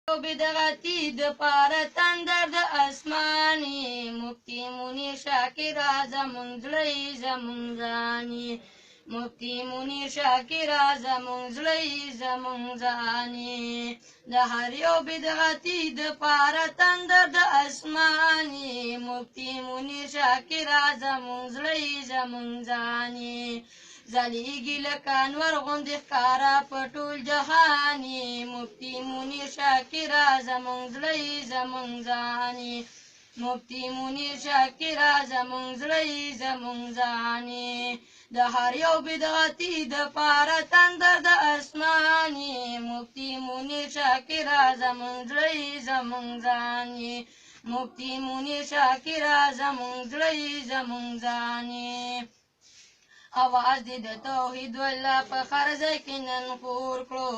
بدغتی د پاره تندر د اسماني مفتی منیر شاکر زمونږ زړه زمونږ ځاني مفتی منیر شاکر زمونږ زړه زمونږ ځاني د هر یو بدغتی د پاره تندر د اسماني مفتی منیر شاکر زمونږ زړه زمونږ ځاني زلیږي لکه انور غوندې ښکاره په ټول جهاني مفتی منیر شاکر زمونږ زړه زمونږ ځاني مفتی منیر شاکر زمونږ زړه زمونږ ځاني د هر یو بدعتي د پاره تندر د اسماني مفتی منیر شاکر زمونږ زړه زمونږ ځاني مفتی منیر شاکر زمونږ زړه زمونږ ځاني اواز دې د توحید والله په هر ځای کې نن خور کړو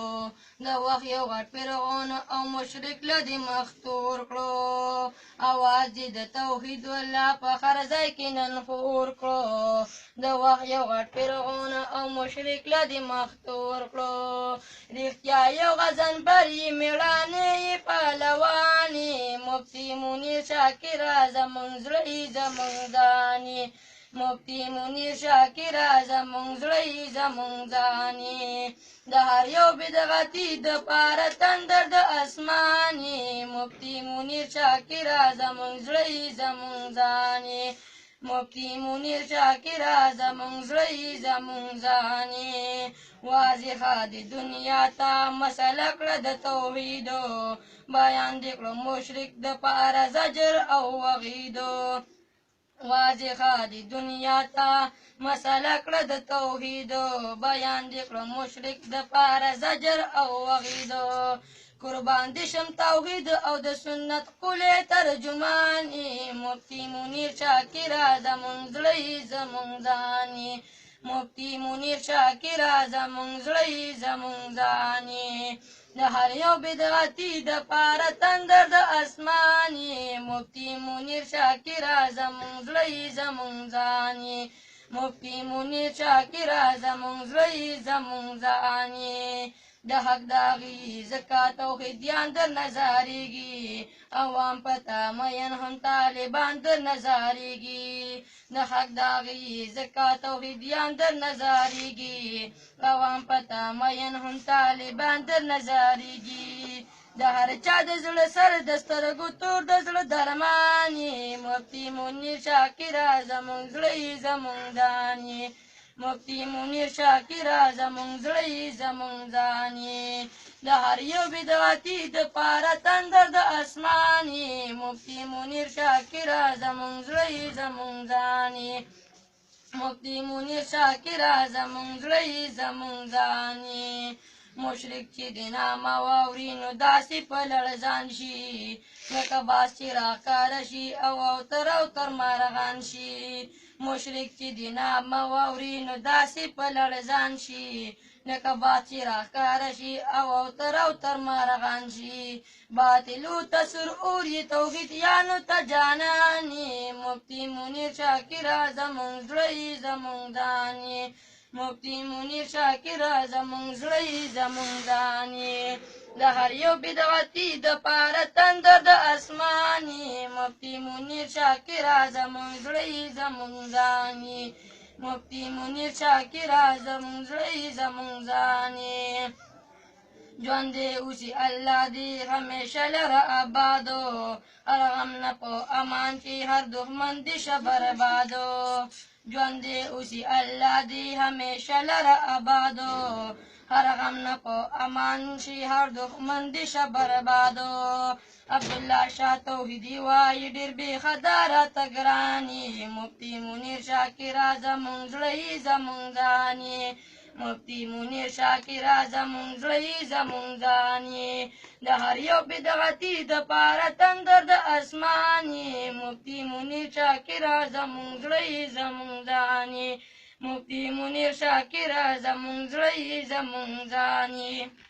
د وخت یو غټ فرعون او مشرک له دې مخ تور کړو اواز دې د توحید والله په هر ځای کې نن خور کړو د وخت یو غټ فرعون او مشرک له دې مخ تور کړو رښتیا یو غزن پرې مېړانې پهلوانې مفتی منیر شاکر زمونږ زړه زمونږ ځاني مفتی منیر شاکر زمونږ زړه زمونږ ځاني د هر یو بدعتي د پاره تندر د اسماني مفتی منیر شاکر زمونږ زړه زمونږ ځاني مفتی منیر شاکر زمونږ زړه زمونږ ځاني واضحه د دنیا ته مسله کړه د توحیدو بیان دې کړو مشرک د پاره زجر او وغیدو واضحه د دنیا ته مسله کړه د توحیدو بیان دې کړو مشرک د پاره زجر او وغیدو قربان دې شم توحید او د سنت ښکلی ترجماني مفتی منیر شاکر زمونږ زړه زمونږ ځاني مفتی منیر شاکر زمونږ زړه زمونږ ځاني د هر یو بدعتي د پاره تندر د اسماني مفتی منیر شاکر زمونږ زړه زمونږ ځاني مفتی منیر شاکر زمونږ زړه زمونږ ځاني د حق داغي زکات توحیدیان در نظارېږي عوام پته مین هم طالبان در نظارېږي د حق داغي زکات توحیدیان در نظارېږي عوام پته مین هم طالبان در نظارېږي د هر چا د زړه سر د سترګو تور د زړه درماني مفتی منیر شاکر زمونږ زړه زمونږ ځاني مفتی منیر شاکر زمونږ زړه زمونږ ځاني د هر یو بدعتي د پاره تندر د اسماني مفتی منیر شاکر زمونږ زړه زمونږ ځاني مفتی منیر شاکر زمونږ زړه زمونږ ځاني مشرک چې د نامه واوري نو داسې په لړزان شي لکه باز چې راښکاره شي او اوتر مارغان شي مشرک چې د نامه واوري نو داسې په لړزان شي لکه باز چې راښکاره شي او اوتر مارغان شي باطلو ته سور اوري توحیدیانو ته جاناني مفتی منیر شاکر زمونږ زړه زمونږ ځاني مفتی منیر شاکر زمونږ زړه زمونږ ځاني د هر یو بدعتي د پاره تندر د اسماني مفتی منیر شاکر زمونږ زړه زمونږ ځاني مفتی منیر شاکر زمونږ زړه زمونږ ځاني ژوند دې اوسي الله دې همیشه لره آبادو هر غم نه په امان چې هر دښمن دې شه بربادو ژوند دې اوسي الله دې همیشه لره آبادو هر غم نه په امان شي هر دښمن دې شه بربادو عبدالله شاه توحیدي وایي ډېر بېخدا راته ګراني مفتی منیر شاکر زمونږ زړه زمونږ ځاني مفتی منیر شاکر زمونږ زړه زمونږ ځاني د هر یو بدعتي د پاره تندر د اسماني مفتی منیر شاکر زمونږ زړه زمونږ ځاني مفتی منیر شاکر زمونږ زړه زمونږ ځاني